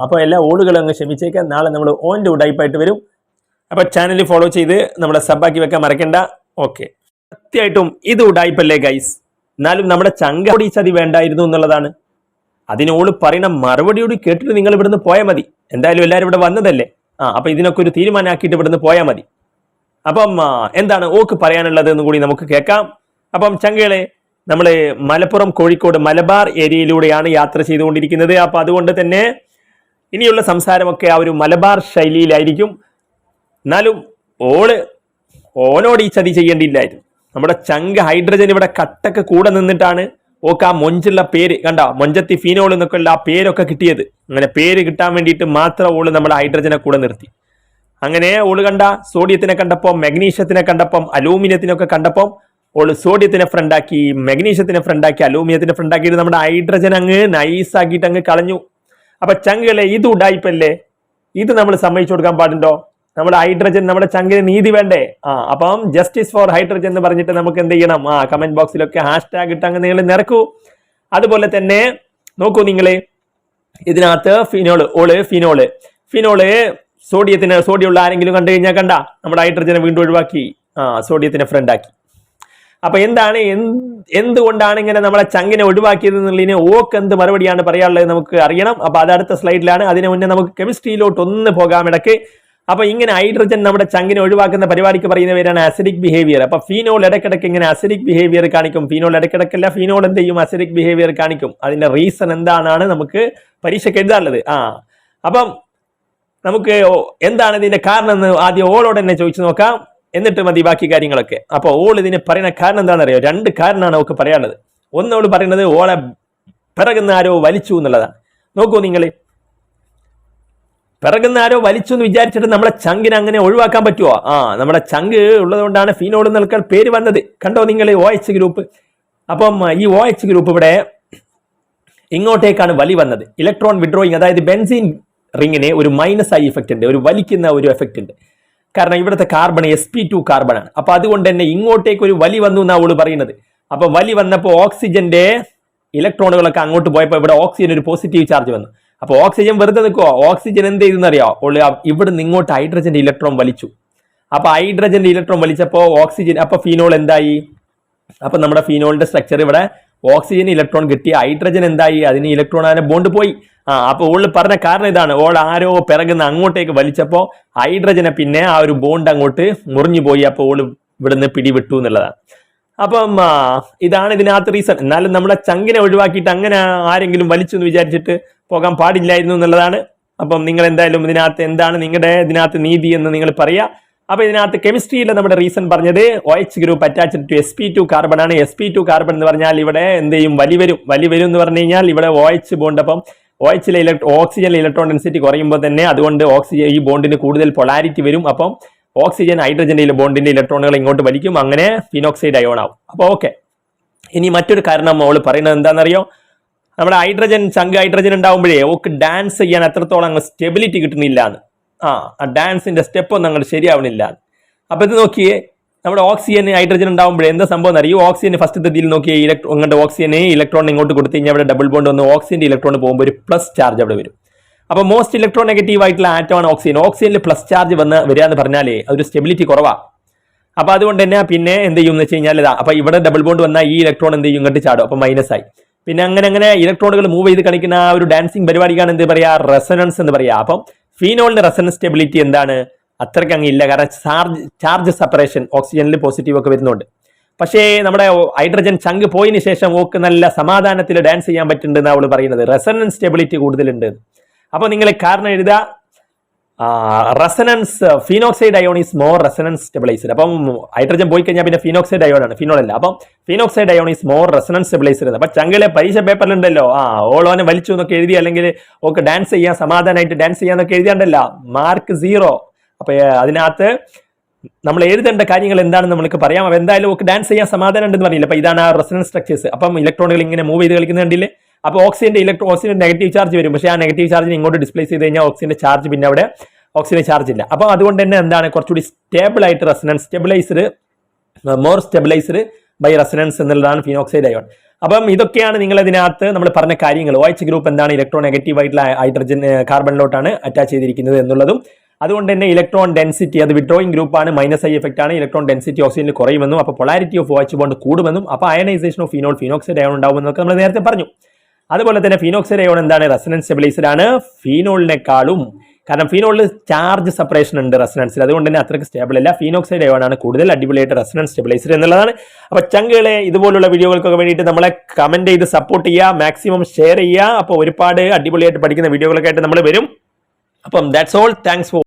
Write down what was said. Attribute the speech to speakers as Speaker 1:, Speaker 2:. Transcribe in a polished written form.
Speaker 1: അപ്പോൾ എല്ലാ ഓളുകളും അങ്ങ് ക്ഷമിച്ചേക്കാം. നാളെ നമ്മൾ ഓൻ്റെ ഉടായ്പായിട്ട് വരും. അപ്പോൾ ചാനൽ ഫോളോ ചെയ്ത് നമ്മളെ സബ്ബാക്കി വെക്കാൻ മറക്കണ്ട. ഓക്കെ, സത്യമായിട്ടും ഇത് ഉടായ്പല്ലേ ഗൈസ്? എന്നാലും നമ്മുടെ ചങ്കോടി ചതി വേണ്ടായിരുന്നു എന്നുള്ളതാണ്. അതിനോട് പറയുന്ന മറുപടിയോട് കേട്ടിട്ട് നിങ്ങൾ ഇവിടുന്ന് പോയാൽ മതി. എന്തായാലും എല്ലാവരും ഇവിടെ വന്നതല്ലേ. അപ്പൊ ഇതിനൊക്കെ ഒരു തീരുമാനമാക്കിയിട്ട് ഇവിടുന്ന് പോയാൽ മതി. അപ്പം എന്താണ് ഓക്ക് പറയാനുള്ളത് എന്ന് കൂടി നമുക്ക് കേൾക്കാം. അപ്പം ചങ്കകളെ, നമ്മൾ മലപ്പുറം കോഴിക്കോട് മലബാർ ഏരിയയിലൂടെയാണ് യാത്ര ചെയ്തുകൊണ്ടിരിക്കുന്നത്. അപ്പൊ അതുകൊണ്ട് തന്നെ ഇനിയുള്ള സംസാരമൊക്കെ ആ ഒരു മലബാർ ശൈലിയിലായിരിക്കും. എന്നാലും ഓനോട് ഈ ചതി ചെയ്യേണ്ടിയില്ലായിരുന്നു. നമ്മുടെ ചങ്ക ഹൈഡ്രജൻ ഇവിടെ കട്ടൊക്കെ കൂടെ നിന്നിട്ടാണ് ഓക്ക് ആ മൊഞ്ചുള്ള പേര് കണ്ട, മൊഞ്ചത്തി ഫീനോൾ എന്നൊക്കെ ഉള്ള ആ പേരൊക്കെ കിട്ടിയത്. അങ്ങനെ പേര് കിട്ടാൻ വേണ്ടിയിട്ട് മാത്രം ഓള് നമ്മുടെ ഹൈഡ്രജനെ കൂടെ നിർത്തി. അങ്ങനെ ഓള് കണ്ട സോഡിയത്തിനെ കണ്ടപ്പം, മഗ്നീഷ്യത്തിനെ കണ്ടപ്പം, അലൂമിനിയത്തിനൊക്കെ കണ്ടപ്പം ഓള് സോഡിയത്തിനെ ഫ്രണ്ടാക്കി, മഗ്നീഷ്യത്തിനെ ഫ്രണ്ടാക്കി, അലൂമിനിയത്തിനെ ഫ്രണ്ടാക്കിയിട്ട് നമ്മുടെ ഹൈഡ്രജൻ അങ്ങ് നൈസാക്കിയിട്ട് അങ്ങ് കളഞ്ഞു. അപ്പൊ ചങ്കളെ, ഇത് ഉടായിപ്പല്ലേ? ഇത് നമ്മൾ സമ്മതിച്ചു കൊടുക്കാൻ പാടുണ്ടോ? നമ്മുടെ ഹൈഡ്രജൻ, നമ്മുടെ ചങ്കിന് നീതി വേണ്ടേ? അപ്പം ജസ്റ്റിസ് ഫോർ ഹൈഡ്രജൻ എന്ന് പറഞ്ഞിട്ട് നമുക്ക് എന്ത് ചെയ്യണം? കമന്റ് ബോക്സിലൊക്കെ ഹാഷ്ടാഗ് ഇട്ട് അങ്ങ് നിങ്ങൾ നിറക്കൂ. അതുപോലെ തന്നെ നോക്കൂ നിങ്ങള്, ഇതിനകത്ത് ഫിനോള് സോഡിയമുള്ള ആരെങ്കിലും കണ്ടു കഴിഞ്ഞാൽ കണ്ട നമ്മുടെ ഹൈഡ്രജനെ വീണ്ടും ഒഴിവാക്കി സോഡിയത്തിനെ ഫ്രണ്ടാക്കി. അപ്പൊ എന്തുകൊണ്ടാണ് ഇങ്ങനെ നമ്മളെ ചങ്കിനെ ഒഴിവാക്കിയത് എന്നുള്ളതിന് ഓക്ക് എന്ത് മറുപടിയാണ് പറയാനുള്ളത് നമുക്ക് അറിയണം. അപ്പൊ അത് അടുത്ത സ്ലൈഡിലാണ്. അതിനു മുന്നേ നമുക്ക് കെമിസ്ട്രിയിലോട്ട് ഒന്ന് പോകാം ഇടയ്ക്ക്. അപ്പൊ ഇങ്ങനെ ഹൈഡ്രജൻ നമ്മുടെ ചങ്കിനെ ഒഴിവാക്കുന്ന പരിപാടിക്ക് പറയുന്ന പേരാണ് അസിഡിക് ബിഹേവിയർ. അപ്പൊ ഫീനോൾ ഇടയ്ക്കിടയ്ക്ക് ഇങ്ങനെ അസിഡിക് ബിഹേവിയർ കാണിക്കും. ഫീനോൾ ഇടയ്ക്കിടയ്ക്കല്ല, ഫീനോൾ എന്ത് ചെയ്യും? അസിഡിക് ബിഹേവിയർ കാണിക്കും. അതിന്റെ റീസൺ എന്താണെന്നാണ് നമുക്ക് പരീക്ഷയ്ക്ക് എഴുതാനുള്ളത്. അപ്പം നമുക്ക് എന്താണ് ഇതിന്റെ കാരണം എന്ന് ആദ്യം ഓളോട് തന്നെ ചോദിച്ചു നോക്കാം, എന്നിട്ട് മതി ബാക്കി കാര്യങ്ങളൊക്കെ. അപ്പൊ ഓൾ ഇതിന് പറയുന്ന കാരണം എന്താണെന്നറിയോ? 2 കാരണമാണ് അവൾക്ക് പറയാനുള്ളത്. ഒന്ന്, ഓള് പറയുന്നത് ഓളെ പിറകുന്ന ആരോ വലിച്ചു എന്നുള്ളതാണ്. നോക്കൂ നിങ്ങൾ, പിറകുന്ന ആരോ വലിച്ചു എന്ന് വിചാരിച്ചിട്ട് നമ്മളെ ചങ്കിനെ അങ്ങനെ ഒഴിവാക്കാൻ പറ്റുമോ? നമ്മുടെ ചങ്ക് ഉള്ളതുകൊണ്ടാണ് ഫീനോൾ എന്നൊക്കെ പേര് വന്നത്. കണ്ടോ നിങ്ങൾ, OH ഗ്രൂപ്പ്. അപ്പം ഈ OH ഗ്രൂപ്പ് ഇവിടെ ഇങ്ങോട്ടേക്കാണ് വലി വന്നത്. ഇലക്ട്രോൺ വിഡ്രോയിങ്, അതായത് ബെൻസീൻ റിങ്ങിന് ഒരു -I എഫക്റ്റ് ഉണ്ട്, ഒരു വലിക്കുന്ന ഒരു എഫക്റ്റ് ഉണ്ട്. കാരണം ഇവിടുത്തെ കാർബൺ sp2 കാർബണാണ്. അപ്പൊ അതുകൊണ്ട് തന്നെ ഇങ്ങോട്ടേക്ക് ഒരു വലി വന്നു എന്നാണ് അവള് പറയുന്നത്. അപ്പൊ വലി വന്നപ്പോൾ ഓക്സിജന്റെ ഇലക്ട്രോണുകളൊക്കെ അങ്ങോട്ട് പോയപ്പോൾ ഇവിടെ ഓക്സിജൻ ഒരു പോസിറ്റീവ് ചാർജ് വന്നു. അപ്പൊ ഓക്സിജൻ വെറുതെ നിൽക്കുവോ? ഓക്സിജൻ എന്ത് ചെയ്തെന്നറിയോ? ഇവിടുന്ന് ഇങ്ങോട്ട് ഹൈഡ്രജന്റെ ഇലക്ട്രോൺ വലിച്ചു. അപ്പൊ ഹൈഡ്രജന്റെ ഇലക്ട്രോൺ വലിച്ചപ്പോ ഓക്സിജൻ, അപ്പൊ ഫീനോൾ എന്തായി? അപ്പൊ നമ്മുടെ ഫീനോളിന്റെ സ്ട്രക്ചർ ഇവിടെ ഓക്സിജൻ ഇലക്ട്രോൺ കിട്ടി, ഹൈഡ്രജൻ എന്തായി? അതിന് ഇലക്ട്രോൺ അതിനെ ബോണ്ട് പോയി. അപ്പൊ ഓള് പറഞ്ഞ കാരണം ഇതാണ്, ആരോ പിറകുന്ന അങ്ങോട്ടേക്ക് വലിച്ചപ്പോ ഹൈഡ്രജനെ പിന്നെ ആ ഒരു ബോണ്ട് അങ്ങോട്ട് മുറിഞ്ഞു പോയി. അപ്പൊ ഓള് ഇവിടുന്ന് പിടിവിട്ടു എന്നുള്ളതാണ്. അപ്പം ഇതാണ് ഇതിനകത്ത് റീസൺ. എന്നാലും നമ്മുടെ ചങ്കിനെ ഒഴിവാക്കിയിട്ട് അങ്ങനെ ആരെങ്കിലും വലിച്ചു എന്ന് വിചാരിച്ചിട്ട് പോകാൻ പാടില്ലായിരുന്നു എന്നുള്ളതാണ്. അപ്പം നിങ്ങൾ എന്തായാലും ഇതിനകത്ത് എന്താണ് നിങ്ങളുടെ ഇതിനകത്ത് നീതി എന്ന് നിങ്ങൾ പറയാ. അപ്പൊ ഇതിനകത്ത് കെമിസ്ട്രിയിൽ നമ്മുടെ റീസൺ പറഞ്ഞത് OH group attached to sp2 carbon ആണ്. sp2 കാർബൺ എന്ന് പറഞ്ഞാൽ ഇവിടെ എന്ത് ചെയ്യും? വലി വരും എന്ന് പറഞ്ഞു കഴിഞ്ഞാൽ ഇവിടെ OH ബോണ്ട്, അപ്പം OHലെ ഓക്സിജനിലെ ഇലക്ട്രോൺ ഡെൻസിറ്റി കുറയുമ്പോൾ തന്നെ അതുകൊണ്ട് ഓക്സിജൻ ഈ ബോണ്ടിന് കൂടുതൽ പൊളാരിറ്റി വരും. അപ്പം ഓക്സിജൻ ഹൈഡ്രജന്റെ ബോണ്ടിന്റെ ഇലക്ട്രോണുകൾ ഇങ്ങോട്ട് വലിക്കും, അങ്ങനെ ഫിനോക്സൈഡ് അയോൺ ആവും. അപ്പൊ ഓക്കെ, ഇനി മറ്റൊരു കാരണം അവള് പറയുന്നത് എന്താണെന്നറിയോ? നമ്മുടെ ചങ്ക് ഹൈഡ്രജൻ ഉണ്ടാവുമ്പോഴേ ഓക്ക് ഡാൻസ് ചെയ്യാൻ എത്രത്തോളം അങ്ങ് സ്റ്റെബിലിറ്റി കിട്ടുന്നില്ല എന്ന്. ഡാൻസിന്റെ സ്റ്റെപ്പ് ഒന്നും അങ്ങോട്ട് ശരിയാവണില്ല. അപ്പൊ ഇത് നോക്കിയേ, നമ്മുടെ ഓക്സിജൻ ഹൈഡ്രജൻ ഉണ്ടാവുമ്പോഴേ എന്താ സംഭവം അറിയോ? ഓക്സിജൻ ഫസ്റ്റ് ഇതിൽ നോക്കിയേ, ഇങ്ങോട്ട് ഓക്സിജൻ ഇലക്ട്രോൺ ഇങ്ങോട്ട് കൊടുത്തു കഴിഞ്ഞാൽ അവിടെ ഡബിൾ ബോണ്ട് വന്ന് ഓക്സിജന്റെ ഇലക്ട്രോൺ പോകുമ്പോൾ ഒരു പ്ലസ് ചാർജ് അവിടെ വരും. അപ്പൊ മോസ്റ്റ് ഇലക്ട്രോൺ നെഗറ്റീവ് ആയിട്ടുള്ള ആറ്റമാണ് ഓക്സിജൻ. ഓക്സിജനിൽ പ്ലസ് ചാർജ് വരിക എന്ന് പറഞ്ഞാലേ അതൊരു സ്റ്റെബിലിറ്റി കുറവാണ്. അപ്പൊ അതുകൊണ്ട് തന്നെ പിന്നെ എന്ത് ചെയ്യും എന്ന് വെച്ച് കഴിഞ്ഞാൽ അപ്പൊ ഇവിടെ ഡബിൾ ബോണ്ട് വന്നാൽ ഈ ഇലക്ട്രോൺ എന്ത് ചെയ്യും? ഇങ്ങോട്ട് ചാടും, അപ്പൊ മൈനസ് ആയി. പിന്നെ അങ്ങനെ ഇലക്ട്രോണുകൾ മൂവ് ചെയ്ത് കളിക്കുന്ന ആ ഒരു ഡാൻസിങ് പരിപാടിക്കാണ് എന്ത് പറയാ? റെസൊനൻസ് എന്ന് പറയാ. അപ്പം ഫീനോളിന്റെ റെസൊനൻസ് സ്റ്റെബിലിറ്റി എന്താണ്? അത്രയ്ക്ക് അങ്ങ് ഇല്ല. കാരണം ചാർജ് സെപ്പറേഷൻ ഓക്സിജനിൽ പോസിറ്റീവ് ഒക്കെ വരുന്നുണ്ട്. പക്ഷേ നമ്മുടെ ഹൈഡ്രജൻ ചങ്ക് പോയതിനു ശേഷം ഓക്ക് നല്ല സമാധാനത്തിൽ ഡാൻസ് ചെയ്യാൻ പറ്റുന്നുണ്ടെന്ന് അവള് പറയുന്നത്. റെസൊനൻസ് സ്റ്റെബിലിറ്റി കൂടുതലുണ്ട്. അപ്പൊ നിങ്ങൾ കാരണം എഴുതുക, resonance phenoxide ion is more resonance stabiliser. അപ്പം ഹൈഡ്രജൻ പോയി കഴിഞ്ഞാൽ പിന്നെ ഫീനോക്സൈഡ് അയോൺ ആണ്, ഫിനോൾ അല്ല. അപ്പം phenoxide ion is more resonance stabiliser. അപ്പൊ ചങ്കിലെ പരീക്ഷ പേപ്പറിലുണ്ടല്ലോ ഓളോനെ വലിച്ചു എന്നൊക്കെ എഴുതി, അല്ലെങ്കിൽ ഓക്കെ ഡാൻസ് ചെയ്യാൻ സമാധാനമായിട്ട് ഡാൻസ് ചെയ്യാന്നൊക്കെ എഴുതിയാണ്ടല്ലോ, മാർക്ക് 0. അപ്പൊ അതിനകത്ത് നമ്മൾ എഴുതേണ്ട കാര്യങ്ങൾ എന്താണെന്ന് നമുക്ക് പറയാം. അപ്പൊ എന്തായാലും ഓക്കെ ഡാൻസ് ചെയ്യാൻ സമാധാനം ഉണ്ടെന്ന് പറഞ്ഞില്ല. അപ്പൊ ഇതാണ് ആ റെസൊനൻസ് സ്ട്രക്ചേഴ്സ്. അപ്പം ഇലക്ട്രോണുകൾ ഇങ്ങനെ മൂവ് ചെയ്ത് കളിക്കുന്നുണ്ടല്ലേ. അപ്പൊ ഓക്സിജന്റെ നെഗറ്റീവ് ചാർജ് വരും. പക്ഷേ ആ നെഗറ്റീവ് ചാർജിന് ഇങ്ങോട്ട് ഡിസ്പ്ലേസ് ചെയ്ത് കഴിഞ്ഞാൽ ഓക്സിജന്റെ ചാർജ് പിന്നെ അവിടെ ഓക്സിജൻ ചാർജ് ഇല്ല. അപ്പൊ അതുകൊണ്ട് തന്നെ എന്താണ് കുറച്ചുകൂടി സ്റ്റേബിൾ ആയിട്ട് resonance more stabiliser by resonance എന്നുള്ളതാണ് ഫിനോക്സൈഡ് അയോൺ. അപ്പം ഇതൊക്കെയാണ് നിങ്ങൾ ഇതിനകത്ത് നമ്മൾ പറഞ്ഞ കാര്യങ്ങൾ. OH ഗ്രൂപ്പ് എന്താണ്, ഇലക്ട്രോൺ നെഗറ്റീവ് ആയിട്ടുള്ള ഹൈഡ്രജൻ കാർബണിലോട്ടാണ് അറ്റാച്ച് ചെയ്തിരിക്കുന്നത് എന്നുള്ളതും, അതുകൊണ്ട് തന്നെ ഇലക്ട്രോൺ ഡെൻസിറ്റി അത് വിഡ്രോയിങ് ഗ്രൂപ്പാണ്, -I എഫക്റ്റ് ആണ്, ഇലക്ട്രോൺ ഡെൻസിറ്റി ഓക്സിജനിൽ കുറയുമെന്നും, അപ്പോൾ പൊളാരിറ്റി ഓഫ് OH ബോണ്ട് കൂടുമെന്നും, അപ്പോൾ ionisation of phenol phenoxide ion ഉണ്ടാവുമെന്നൊക്കെ നമ്മൾ നേരത്തെ പറഞ്ഞു. അതുപോലെ തന്നെ ഫിനോക്സൈഡ് അയോൺ എന്താണ്, റെസനൻസ് സ്റ്റെബിലൈസർ ആണ് ഫീനോളിനേക്കാളും. കാരണം ഫീനോളിൽ ചാർജ് സെപ്പറേഷൻ ഉണ്ട് റെസനൻസിൽ, അതുകൊണ്ട് തന്നെ അത്രയ്ക്ക് സ്റ്റേബിൾ അല്ല. ഫീനോക്സൈഡ് അയോൺ ആണ് കൂടുതൽ അടിപൊളിയായിട്ട് റെസനൻസ് സ്റ്റെബിലൈസർ എന്നുള്ളതാണ്. അപ്പോൾ ചങ്കുകളെ ഇതുപോലുള്ള വീഡിയോകൾക്കൊക്കെ വേണ്ടിയിട്ട് നമ്മളെ കമന്റ് ചെയ്ത് സപ്പോർട്ട് ചെയ്യുക, മാക്സിമം ഷെയർ ചെയ്യുക. അപ്പോൾ ഒരുപാട് അടിപൊളിയായിട്ട് പഠിക്കുന്ന വീഡിയോകളൊക്കെ ആയിട്ട് നമ്മൾ വരും. അപ്പം ദാറ്റ്സ് ഓൾ. Thanks for